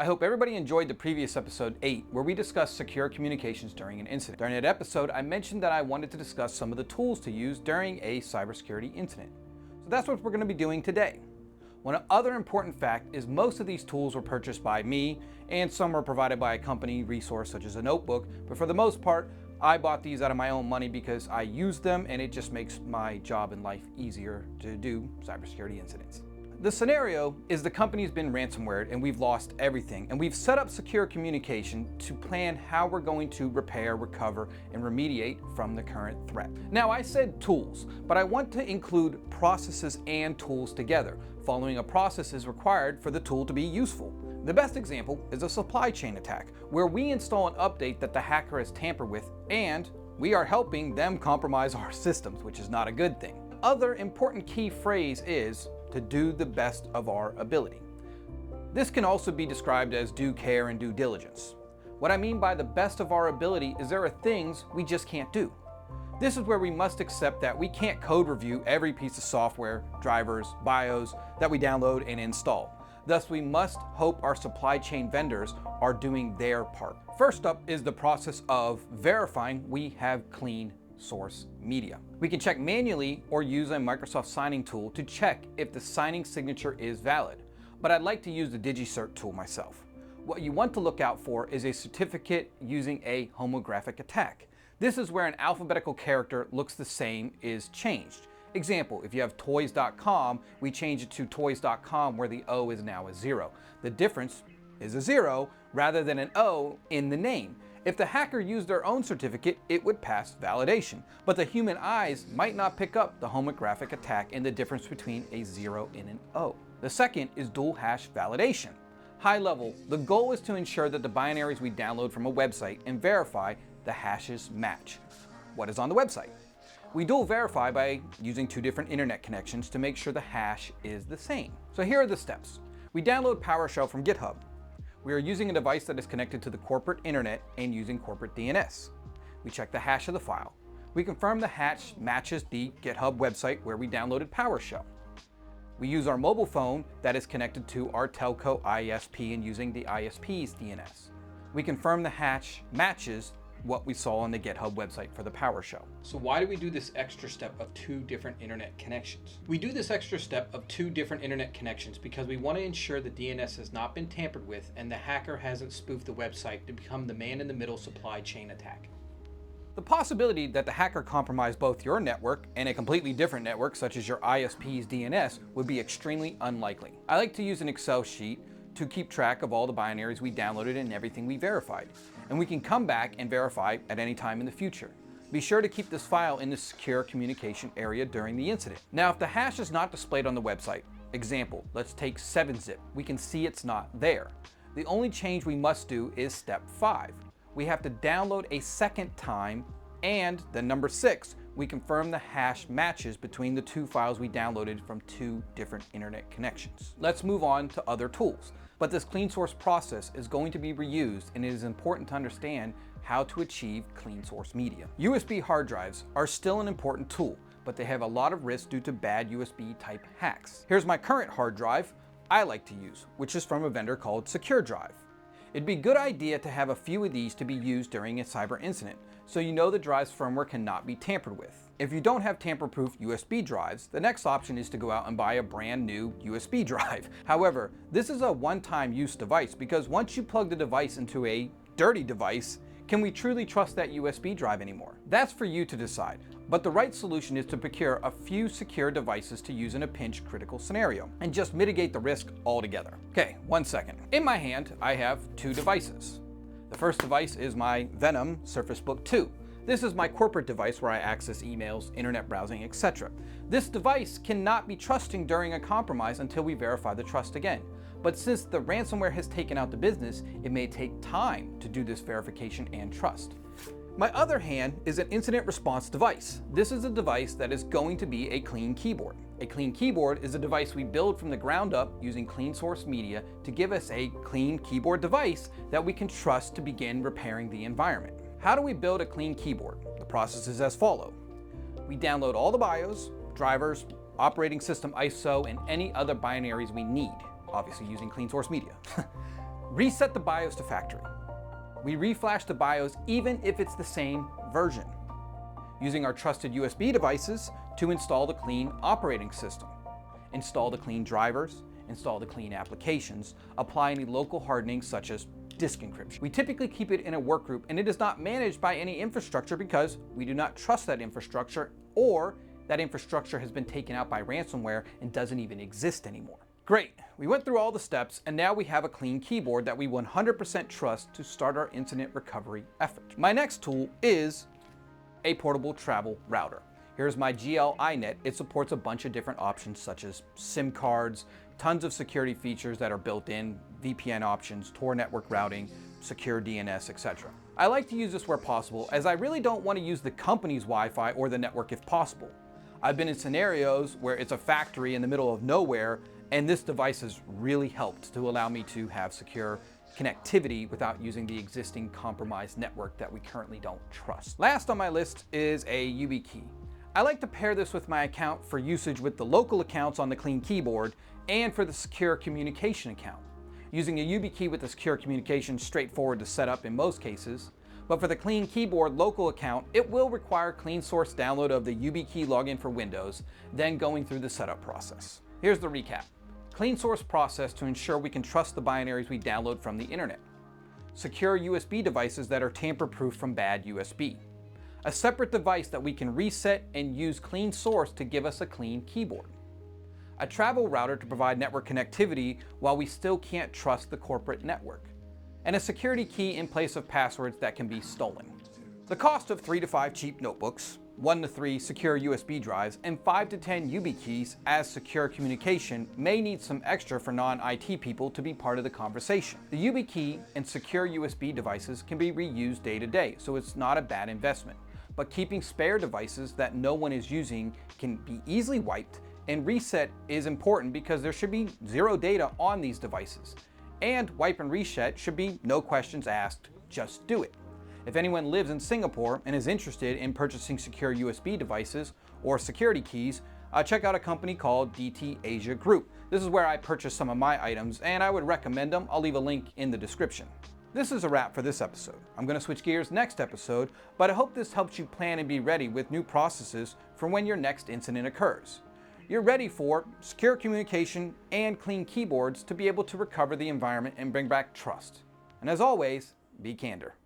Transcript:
I hope everybody enjoyed the previous episode 8, where we discussed secure communications during an incident. During that episode, I mentioned that I wanted to discuss some of the tools to use during a cybersecurity incident. So that's what we're going to be doing today. One other important fact is most of these tools were purchased by me, and some were provided by a company resource such as a notebook, but for the most part, I bought these out of my own money because I use them and it just makes my job in life easier to do cybersecurity incidents. The scenario is the company's been ransomwared and we've lost everything, and we've set up secure communication to plan how we're going to repair, recover, and remediate from the current threat. Now, I said tools, but I want to include processes and tools together. Following a process is required for the tool to be useful. The best example is a supply chain attack, where we install an update that the hacker has tampered with, and we are helping them compromise our systems, which is not a good thing. Other important key phrase is to do the best of our ability. This can also be described as due care and due diligence. What I mean by the best of our ability is there are things we just can't do. This is where we must accept that we can't code review every piece of software, drivers, BIOS that we download and install. Thus, we must hope our supply chain vendors are doing their part. First up is the process of verifying we have clean source media. We can check manually or use a Microsoft signing tool to check if the signing signature is valid, but I'd like to use the DigiCert tool myself. What you want to look out for is a certificate using a homographic attack. This is where an alphabetical character looks the same is changed. Example, if you have toys.com, we change it to toys.com where the O is now a 0. The difference is a 0 rather than an O in the name. If the hacker used their own certificate, it would pass validation, but the human eyes might not pick up the homographic attack and the difference between a 0 and an O. The second is dual hash validation. High level, the goal is to ensure that the binaries we download from a website and verify the hashes match what is on the website. We dual verify by using 2 different internet connections to make sure the hash is the same. So here are the steps. We download PowerShell from GitHub. We are using a device that is connected to the corporate internet and using corporate DNS. We check the hash of the file. We confirm the hash matches the GitHub website where we downloaded PowerShell. We use our mobile phone that is connected to our telco ISP and using the ISP's DNS. We confirm the hash matches what we saw on the GitHub website for the PowerShell. So why do we do this extra step of 2 different internet connections? We do this extra step of 2 different internet connections because we want to ensure the DNS has not been tampered with and the hacker hasn't spoofed the website to become the man-in-the-middle supply chain attack. The possibility that the hacker compromised both your network and a completely different network, such as your ISP's DNS, would be extremely unlikely. I like to use an Excel sheet to keep track of all the binaries we downloaded and everything we verified. And we can come back and verify at any time in the future. Be sure to keep this file in the secure communication area during the incident. Now, if the hash is not displayed on the website, example, let's take 7-zip, we can see it's not there. The only change we must do is step 5. We have to download a second time, and then number 6, we confirm the hash matches between the 2 files we downloaded from 2 different internet connections. Let's move on to other tools. But this clean source process is going to be reused, and it is important to understand how to achieve clean source media. USB hard drives are still an important tool, but they have a lot of risk due to bad USB type hacks. Here's my current hard drive I like to use, which is from a vendor called Secure Drive. It'd be a good idea to have a few of these to be used during a cyber incident, so you know the drive's firmware cannot be tampered with. If you don't have tamper-proof USB drives, the next option is to go out and buy a brand new USB drive. However, this is a one-time use device because once you plug the device into a dirty device, can we truly trust that USB drive anymore? That's for you to decide, but the right solution is to procure a few secure devices to use in a pinch critical scenario and just mitigate the risk altogether. Okay, 1 second. In my hand, I have 2 devices. The first device is my Venom Surface Book 2. This is my corporate device where I access emails, internet browsing, etc. This device cannot be trusting during a compromise until we verify the trust again. But since the ransomware has taken out the business, it may take time to do this verification and trust. My other hand is an incident response device. This is a device that is going to be a clean keyboard. A clean keyboard is a device we build from the ground up using clean source media to give us a clean keyboard device that we can trust to begin repairing the environment. How do we build a clean keyboard? The process is as follows. We download all the BIOS, drivers, operating system ISO, and any other binaries we need, obviously using clean source media. Reset the BIOS to factory. We reflash the BIOS even if it's the same version, using our trusted USB devices to install the clean operating system, install the clean drivers, install the clean applications, apply any local hardening such as disk encryption. We typically keep it in a workgroup and it is not managed by any infrastructure because we do not trust that infrastructure, or that infrastructure has been taken out by ransomware and doesn't even exist anymore. Great, we went through all the steps and now we have a clean keyboard that we 100% trust to start our incident recovery effort. My next tool is a portable travel router. Here's my GL iNet. It supports a bunch of different options such as SIM cards, tons of security features that are built in, VPN options, Tor network routing, secure DNS, etc. I like to use this where possible as I really don't want to use the company's Wi-Fi or the network if possible. I've been in scenarios where it's a factory in the middle of nowhere and this device has really helped to allow me to have secure connectivity without using the existing compromised network that we currently don't trust. Last on my list is a YubiKey. I like to pair this with my account for usage with the local accounts on the clean keyboard and for the secure communication account. Using a YubiKey with the secure communication is straightforward to set up in most cases, but for the clean keyboard local account, it will require clean source download of the YubiKey login for Windows, then going through the setup process. Here's the recap. Clean source process to ensure we can trust the binaries we download from the internet. Secure USB devices that are tamper-proof from bad USB. A separate device that we can reset and use clean source to give us a clean keyboard. A travel router to provide network connectivity while we still can't trust the corporate network. And a security key in place of passwords that can be stolen. The cost of 3 to 5 cheap notebooks, 1 to 3 secure USB drives, and 5 to 10 YubiKeys as secure communication may need some extra for non-IT people to be part of the conversation. The YubiKey and secure USB devices can be reused day to day, so it's not a bad investment. But keeping spare devices that no one is using can be easily wiped, and reset is important because there should be zero data on these devices. And wipe and reset should be no questions asked, just do it. If anyone lives in Singapore and is interested in purchasing secure USB devices or security keys, check out a company called DT Asia Group. This is where I purchased some of my items and I would recommend them. I'll leave a link in the description. This is a wrap for this episode. I'm going to switch gears next episode, but I hope this helps you plan and be ready with new processes for when your next incident occurs. You're ready for secure communication and clean keyboards to be able to recover the environment and bring back trust. And as always, be candor.